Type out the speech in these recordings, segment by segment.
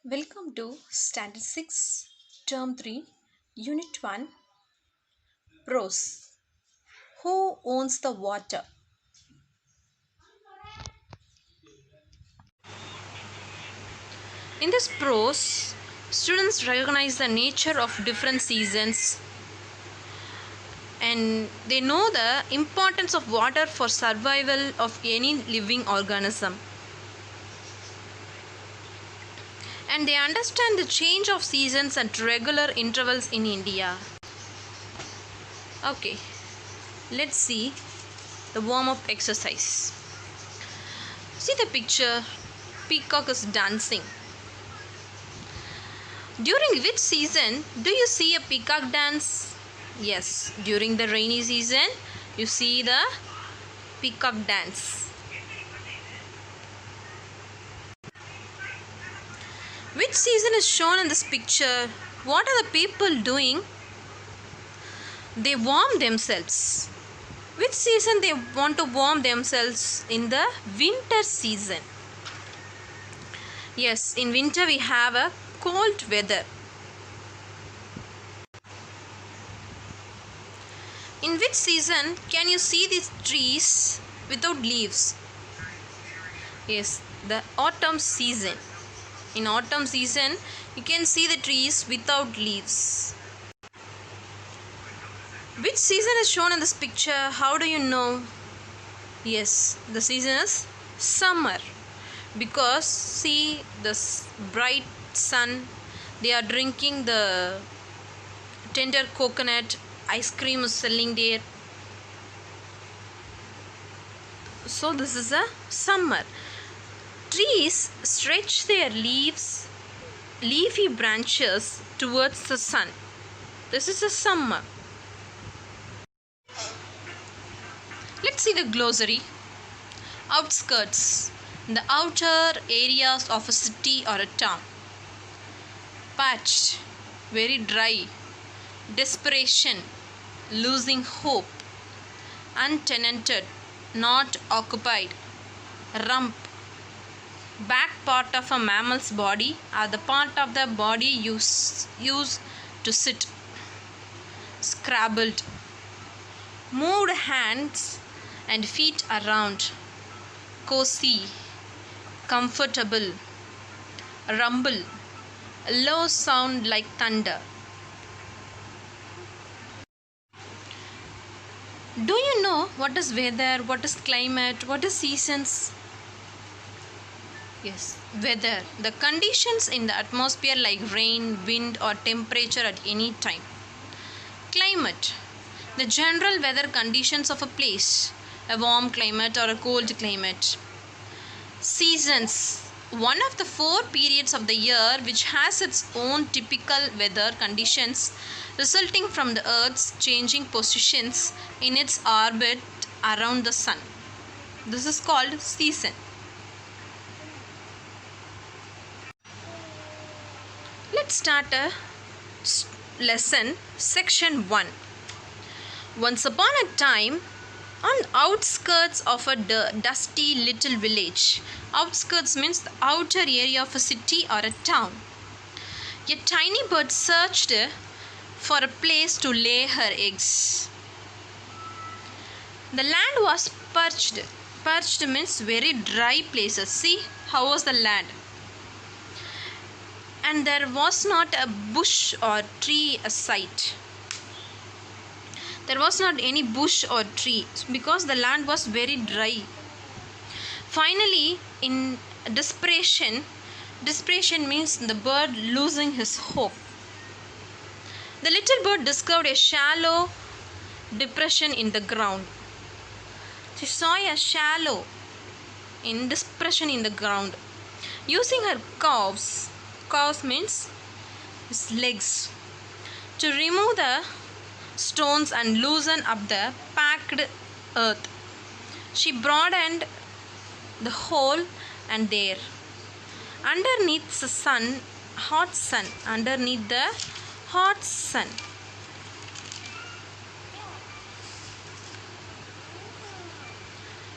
Welcome to Standard 6, Term 3, Unit 1, Prose. Who owns the water? In this prose, students recognize the nature of different seasons and they know the importance of water for survival of any living organism. And they understand the change of seasons at regular intervals in India. Okay, let's see the warm-up exercise. See the picture, peacock is dancing. During which season do you see a peacock dance? Yes, during the rainy season you see the peacock dance. Which season is shown in this picture? What are the people doing? They warm themselves. Which season they want to warm themselves? In the winter season. Yes, in winter we have a cold weather. In which season can you see these trees without leaves? Yes, the autumn season. In autumn season, you can see the trees without leaves. Which season is shown in this picture? How do you know? Yes, the season is summer. Because see the bright sun, they are drinking the tender coconut, ice cream is selling there. So this is a summer. Trees stretch their leafy branches towards the sun. This is a summer. Let's see the glossary. Outskirts, the outer areas of a city or a town. Parched, very dry. Desperation, losing hope. Untenanted, not occupied. Rump, back part of a mammal's body or the part of the body used to sit. Scrabbled, moved hands and feet around. Cozy, comfortable. Rumble, a low sound like thunder. Do you know what is weather, what is climate, what is seasons? Yes, weather, the conditions in the atmosphere like rain, wind or temperature at any time. Climate, the general weather conditions of a place, a warm climate or a cold climate. Seasons, one of the four periods of the year which has its own typical weather conditions resulting from the earth's changing positions in its orbit around the sun. This is called season. Let's start a lesson, section 1. Once upon a time, on outskirts of a dusty little village. Outskirts means the outer area of a city or a town. A tiny bird searched for a place to lay her eggs. The land was parched. Parched means very dry places. See how was the land? And there was not a bush or tree a sight. There was not any bush or tree because the land was very dry. Finally, in desperation means the bird losing his hope. The little bird discovered a shallow depression in the ground. She saw a shallow depression in the ground. Using her calves means his legs, to remove the stones and loosen up the packed earth. She broadened the hole and there, underneath the hot sun,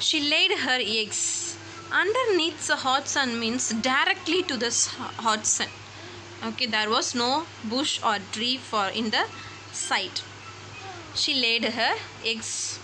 she laid her eggs. Underneath the hot sun means directly to the hot sun. Okay, there was no bush or tree for in the sight. She laid her eggs.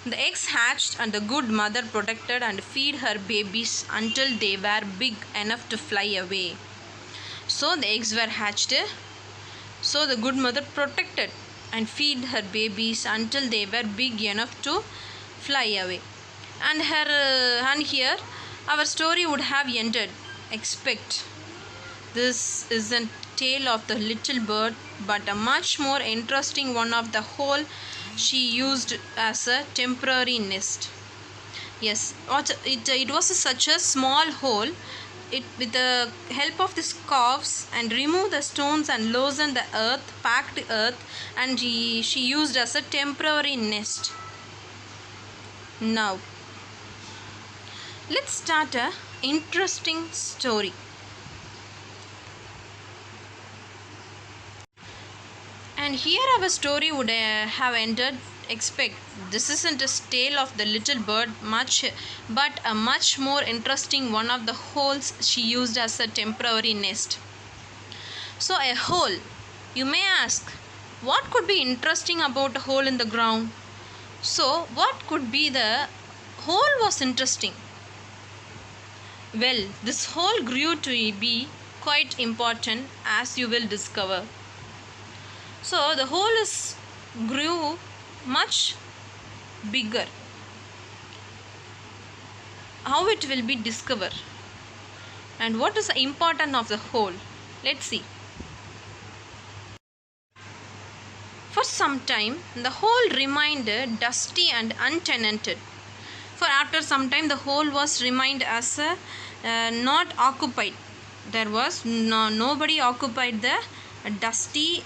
The eggs hatched and the good mother protected and feed her babies until they were big enough to fly away. So the eggs were hatched. So the good mother protected and feed her babies until they were big enough to fly away. And here our story would have ended. Expect. This is a tale of the little bird, but a much more interesting one of the hole she used as a temporary nest. Yes, it was such a small hole. It with the help of the scarves and remove the stones and loosen the earth, packed earth, and she used as a temporary nest. Now, let's start a interesting story. And here our story would have ended. Expect, this isn't a tale of the little bird but a much more interesting one of the holes she used as a temporary nest. So a hole, you may ask, what could be interesting about a hole in the ground? So what could be the hole was interesting? Well, this hole grew to be quite important, as you will discover. So the hole grew much bigger. How it will be discovered? And what is the importance of the hole? Let's see. For some time, the hole remained dusty and untenanted. For after some time, the hole was remained as not occupied. There was nobody occupied the dusty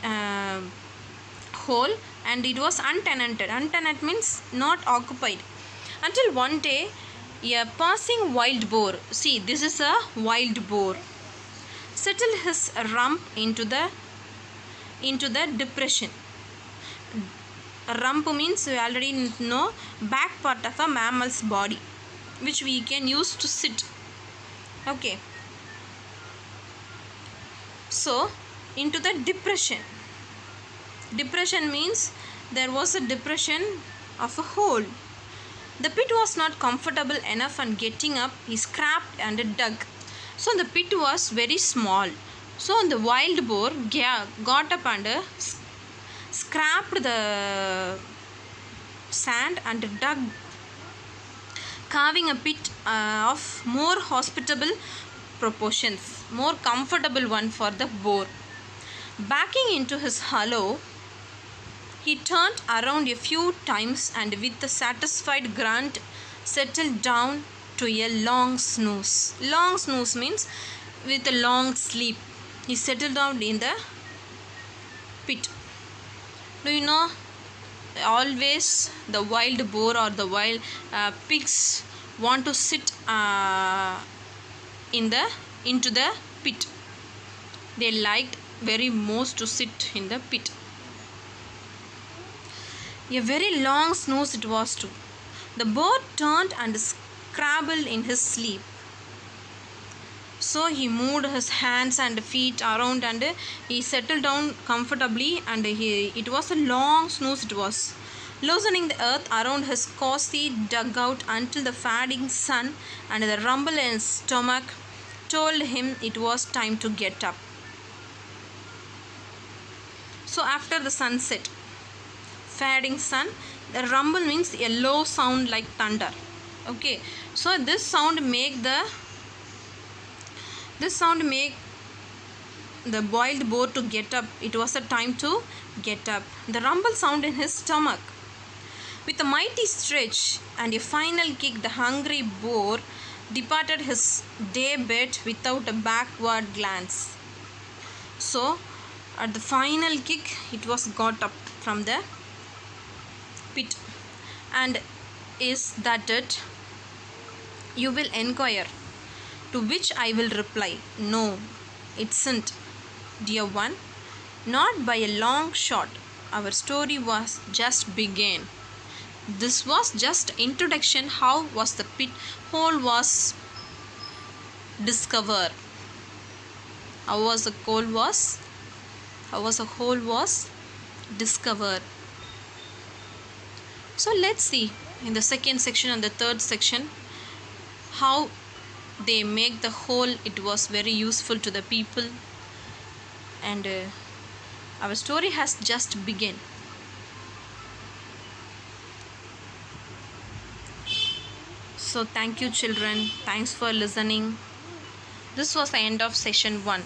hole, and it was untenanted. Untenanted means not occupied. Until one day, a passing wild boar, see, this is a wild boar, settled his rump into the depression. Rump means we already know, back part of a mammal's body, which we can use to sit. Okay. So into the depression. Depression means there was a depression of a hole. The pit was not comfortable enough, and getting up, he scraped and dug. So the pit was very small. So the wild boar got up and scraped the sand and dug, carving a pit of more hospitable proportions, more comfortable one for the boar. Backing into his hollow, he turned around a few times and with a satisfied grunt settled down to a long snooze. Long snooze means with a long sleep. He settled down in the pit. Do you know, always the wild boar or the wild pigs want to sit into the pit. They liked very most to sit in the pit. A very long snooze it was too. The bird turned and scrabbled in his sleep. So he moved his hands and feet around and he settled down comfortably, and it was a long snooze it was, loosening the earth around his cozy dugout until the fading sun and the rumble in his stomach told him it was time to get up. So after the sunset, fading sun, the rumble means a low sound like thunder. Okay, so this sound make the wild boar to get up. It was a time to get up. The rumble sound in his stomach. With a mighty stretch and a final kick, the hungry boar departed his day bed without a backward glance. So at the final kick, it was got up from the pit. And is that it? You will inquire. To which I will reply, no, it isn't, dear one. Not by a long shot. Our story was just began. this was just introduction. How was the pit hole was discovered? How was the hole was discovered? So let's see in the second section and the third section how they make the hole. It was very useful to the people, and our story has just begun. So thank you children, thanks for listening. This was the end of session 1.